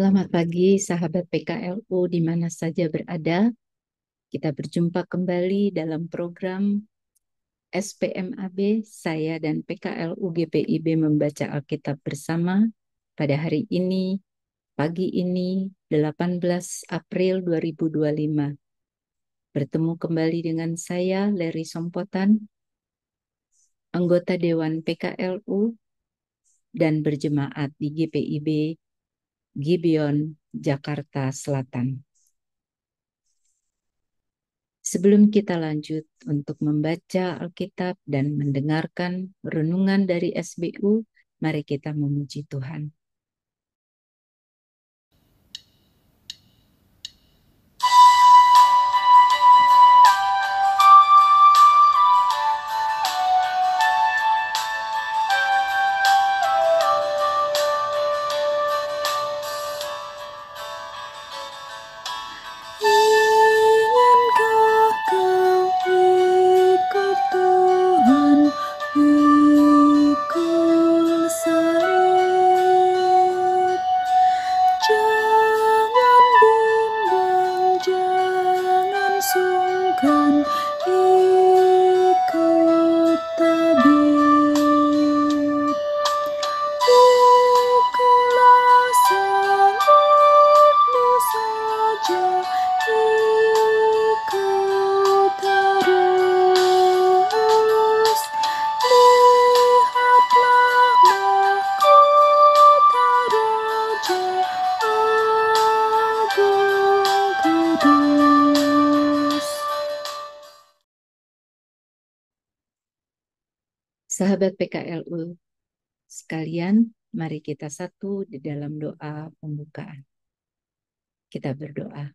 Selamat pagi, sahabat PKLU di mana saja berada. Kita berjumpa kembali dalam program SPMAB, saya dan PKLU GPIB membaca Alkitab bersama pada hari ini, pagi ini, 18 April 2025. Bertemu kembali dengan saya, Leri Sompotan, anggota Dewan PKLU dan berjemaat di GPIB Gibeon, Jakarta Selatan. Sebelum kita lanjut untuk membaca Alkitab dan mendengarkan renungan dari SBU, mari kita memuji Tuhan. Ingatkah kau ikut Tuhan, pikul salib? Jangan bimbang, jangan sungkan, ikut tabib. Pikulah salibmu saja, ikut terus. Lihatlah mahkota Raja Agung Kudus. Sahabat PKLU sekalian, mari kita satu di dalam doa pembukaan. Kita berdoa.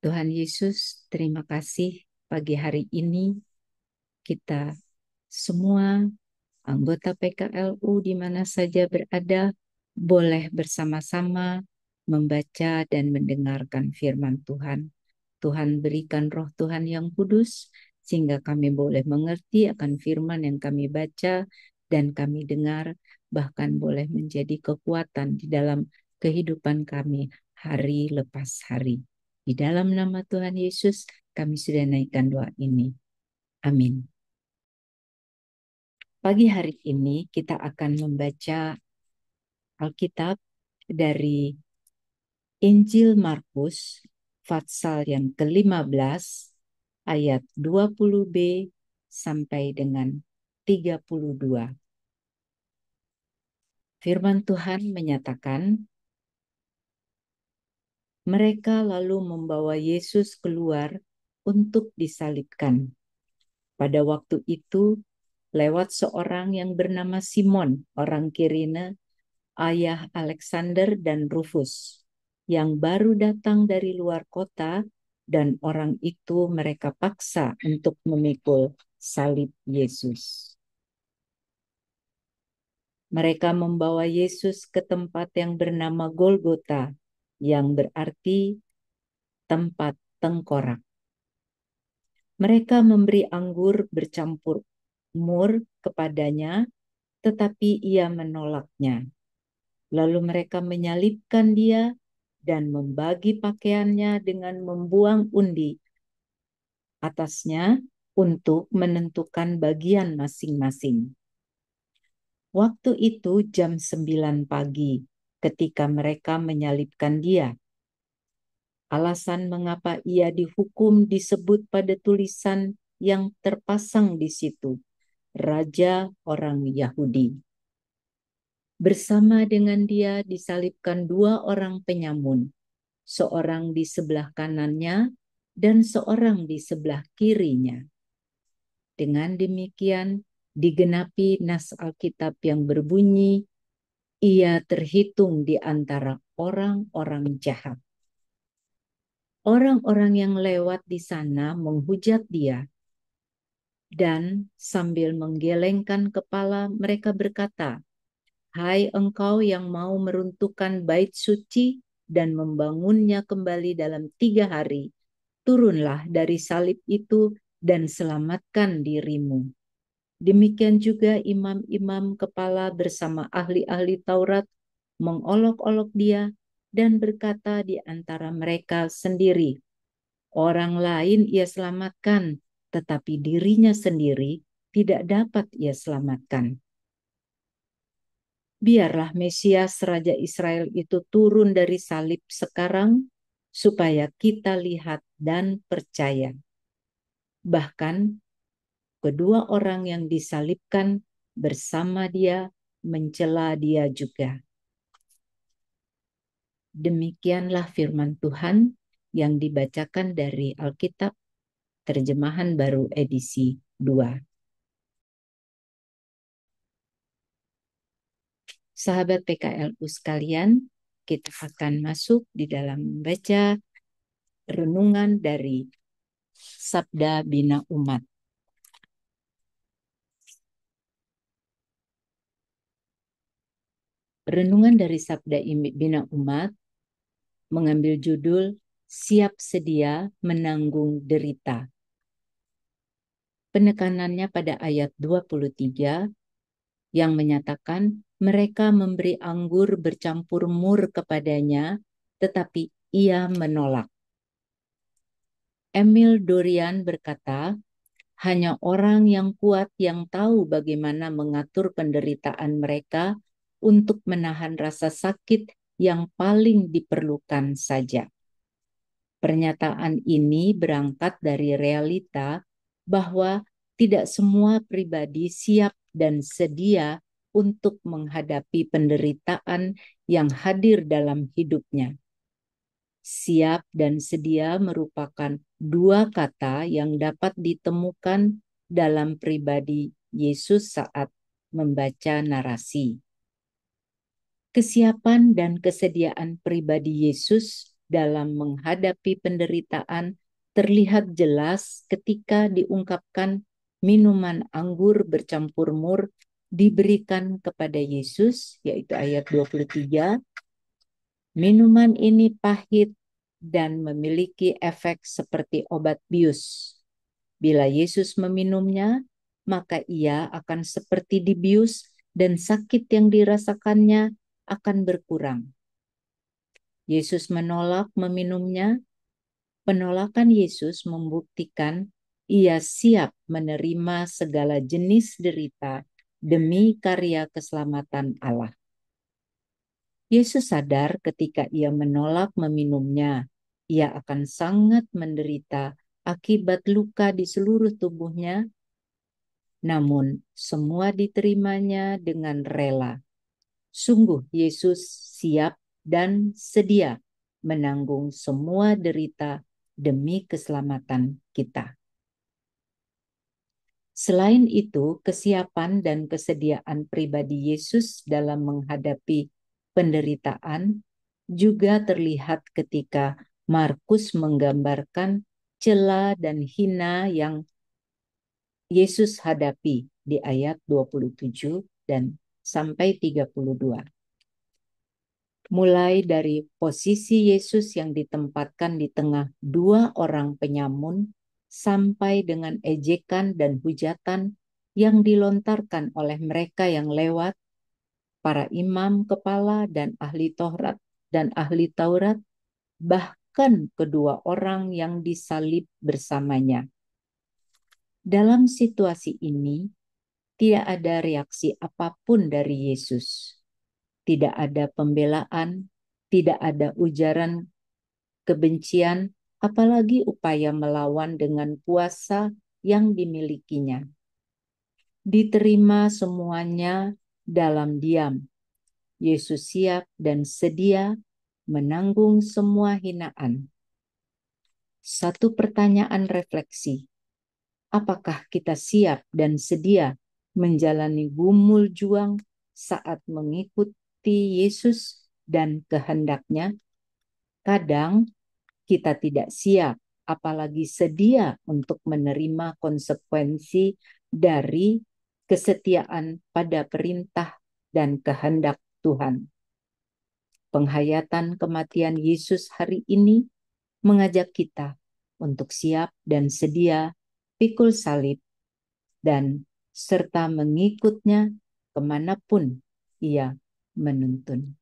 Tuhan Yesus, terima kasih pagi hari ini kita semua anggota PKLU di mana saja berada boleh bersama-sama membaca dan mendengarkan firman Tuhan. Tuhan berikan roh Tuhan yang kudus sehingga kami boleh mengerti akan firman yang kami baca dan kami dengar, bahkan boleh menjadi kekuatan di dalam kehidupan kami hari lepas hari. Di dalam nama Tuhan Yesus kami sudah naikkan doa ini. Amin. Pagi hari ini kita akan membaca Alkitab dari Injil Markus, pasal yang ke-15, ayat 20b sampai dengan 32. Firman Tuhan menyatakan, mereka lalu membawa Yesus keluar untuk disalibkan. Pada waktu itu, lewat seorang yang bernama Simon, orang Kirene, ayah Alexander dan Rufus, yang baru datang dari luar kota, dan orang itu mereka paksa untuk memikul salib Yesus. Mereka membawa Yesus ke tempat yang bernama Golgota, yang berarti tempat tengkorak. Mereka memberi anggur bercampur mur kepadanya, tetapi ia menolaknya. Lalu mereka menyalibkan dia dan membagi pakaiannya dengan membuang undi atasnya untuk menentukan bagian masing-masing. Waktu itu jam 9 pagi ketika mereka menyalibkan dia. Alasan mengapa ia dihukum disebut pada tulisan yang terpasang di situ, Raja orang Yahudi. Bersama dengan dia disalibkan dua orang penyamun, seorang di sebelah kanannya dan seorang di sebelah kirinya. Dengan demikian digenapi nas Alkitab yang berbunyi, ia terhitung di antara orang-orang jahat. Orang-orang yang lewat di sana menghujat dia, dan sambil menggelengkan kepala mereka berkata, "Hai engkau yang mau meruntuhkan bait suci dan membangunnya kembali dalam 3 hari, turunlah dari salib itu dan selamatkan dirimu." Demikian juga imam-imam kepala bersama ahli-ahli Taurat mengolok-olok dia, dan berkata di antara mereka sendiri, "Orang lain ia selamatkan, tetapi dirinya sendiri tidak dapat ia selamatkan. Biarlah Mesias Raja Israel itu turun dari salib sekarang, supaya kita lihat dan percaya." Bahkan kedua orang yang disalibkan bersama dia mencela dia juga. Demikianlah firman Tuhan yang dibacakan dari Alkitab Terjemahan Baru edisi 2. Sahabat PKLU sekalian, kita akan masuk di dalam membaca renungan dari Sabda Bina Umat. Renungan dari Sabda Bina Umat mengambil judul Siap Sedia Menanggung Derita. Penekanannya pada ayat 23 yang menyatakan mereka memberi anggur bercampur mur kepadanya, tetapi ia menolak. Emil Dorian berkata, hanya orang yang kuat yang tahu bagaimana mengatur penderitaan mereka untuk menahan rasa sakit yang paling diperlukan saja. Pernyataan ini berangkat dari realita bahwa tidak semua pribadi siap dan sedia untuk menghadapi penderitaan yang hadir dalam hidupnya. Siap dan sedia merupakan dua kata yang dapat ditemukan dalam pribadi Yesus saat membaca narasi. Kesiapan dan kesediaan pribadi Yesus dalam menghadapi penderitaan terlihat jelas ketika diungkapkan minuman anggur bercampur mur diberikan kepada Yesus, yaitu ayat 23. Minuman ini pahit dan memiliki efek seperti obat bius. Bila Yesus meminumnya, maka ia akan seperti dibius dan sakit yang dirasakannya akan berkurang. Yesus menolak meminumnya. Penolakan Yesus membuktikan ia siap menerima segala jenis derita demi karya keselamatan Allah. Yesus sadar ketika ia menolak meminumnya, ia akan sangat menderita akibat luka di seluruh tubuhnya. Namun semua diterimanya dengan rela. Sungguh Yesus siap dan sedia menanggung semua derita demi keselamatan kita. Selain itu, kesiapan dan kesediaan pribadi Yesus dalam menghadapi penderitaan juga terlihat ketika Markus menggambarkan cela dan hina yang Yesus hadapi di ayat 27 dan sampai 32. Mulai dari posisi Yesus yang ditempatkan di tengah dua orang penyamun sampai dengan ejekan dan hujatan yang dilontarkan oleh mereka yang lewat, para imam kepala dan ahli Taurat, bahkan kedua orang yang disalib bersamanya. Dalam situasi ini, tidak ada reaksi apapun dari Yesus. Tidak ada pembelaan, tidak ada ujaran kebencian, apalagi upaya melawan dengan kuasa yang dimilikinya. Diterima semuanya dalam diam. Yesus siap dan sedia menanggung semua hinaan. Satu pertanyaan refleksi. Apakah kita siap dan sedia menjalani gumul juang saat mengikuti Yesus dan kehendaknya? Kadang kita tidak siap, apalagi sedia untuk menerima konsekuensi dari kesetiaan pada perintah dan kehendak Tuhan. Penghayatan kematian Yesus hari ini mengajak kita untuk siap dan sedia pikul salib dan serta mengikutnya kemanapun ia menuntun.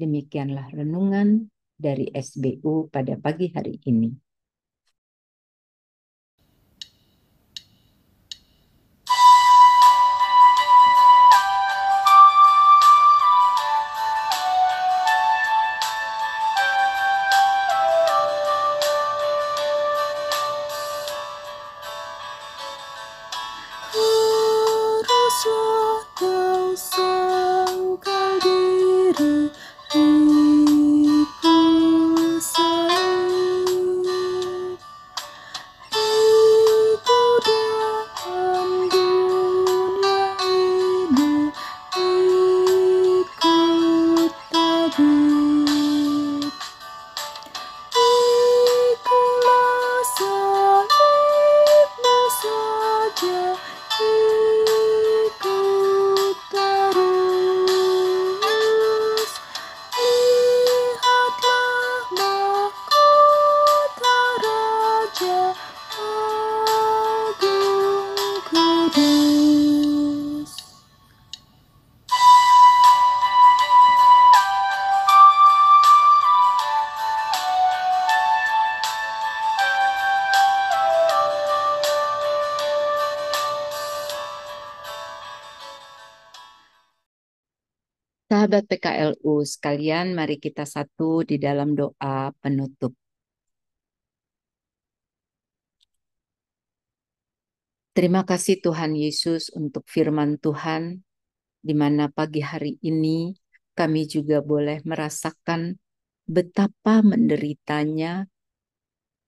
Demikianlah renungan dari SBU pada pagi hari ini. Haruslah kau sangkal diriku salib, ikut dalam dunia ini, ikut tabib. Ikulah salibmu saja, ikut terus. Lihatlah mahkota Raja Agung Kudus. Sahabat PKLU sekalian, mari kita satu di dalam doa penutup. Terima kasih Tuhan Yesus untuk firman Tuhan, di mana pagi hari ini kami juga boleh merasakan betapa menderitanya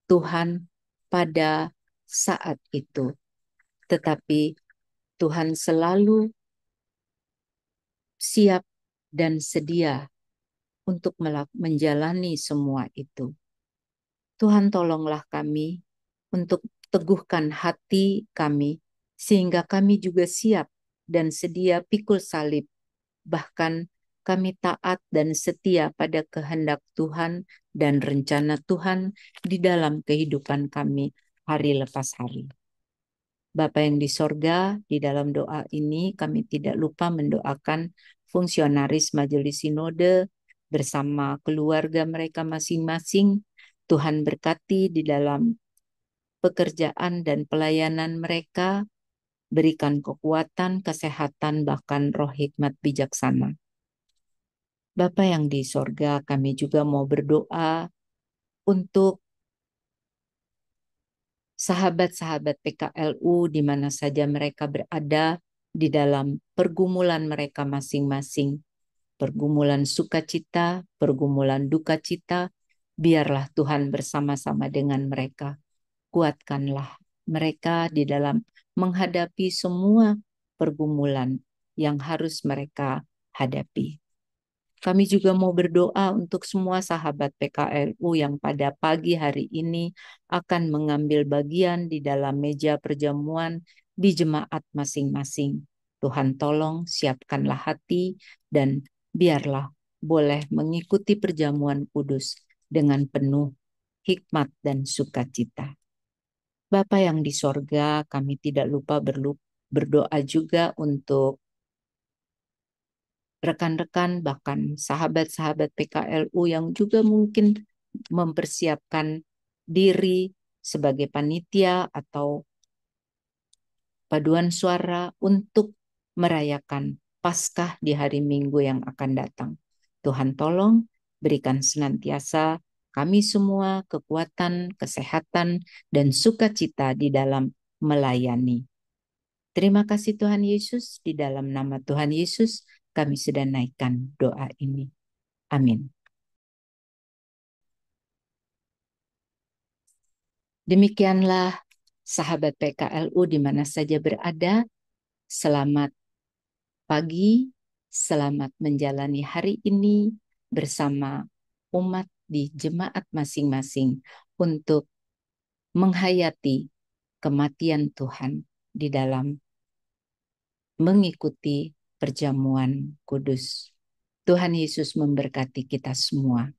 Tuhan pada saat itu. Tetapi Tuhan selalu siap dan sedia untuk menjalani semua itu. Tuhan tolonglah kami untuk teguhkan hati kami, sehingga kami juga siap dan sedia pikul salib. Bahkan kami taat dan setia pada kehendak Tuhan dan rencana Tuhan di dalam kehidupan kami hari lepas hari. Bapa yang di sorga, di dalam doa ini kami tidak lupa mendoakan fungsionaris Majelis Sinode bersama keluarga mereka masing-masing. Tuhan berkati di dalam pekerjaan dan pelayanan mereka, berikan kekuatan, kesehatan, bahkan roh hikmat bijaksana. Bapa yang di sorga, kami juga mau berdoa untuk sahabat-sahabat PKLU di mana saja mereka berada di dalam pergumulan mereka masing-masing. Pergumulan sukacita, pergumulan duka cita, biarlah Tuhan bersama-sama dengan mereka. Kuatkanlah mereka di dalam menghadapi semua pergumulan yang harus mereka hadapi. Kami juga mau berdoa untuk semua sahabat PKLU yang pada pagi hari ini akan mengambil bagian di dalam meja perjamuan di jemaat masing-masing. Tuhan tolong siapkanlah hati dan biarlah boleh mengikuti perjamuan kudus dengan penuh hikmat dan sukacita. Bapa yang di sorga, kami tidak lupa berdoa juga untuk rekan-rekan, bahkan sahabat-sahabat PKLU yang juga mungkin mempersiapkan diri sebagai panitia atau paduan suara untuk merayakan Paskah di hari Minggu yang akan datang. Tuhan tolong berikan senantiasa kami semua kekuatan, kesehatan, dan sukacita di dalam melayani. Terima kasih Tuhan Yesus, di dalam nama Tuhan Yesus kami sudah naikkan doa ini. Amin. Demikianlah sahabat PKLU di mana saja berada, selamat pagi, selamat menjalani hari ini bersama umat di jemaat masing-masing untuk menghayati kematian Tuhan di dalam mengikuti perjamuan kudus. Tuhan Yesus memberkati kita semua.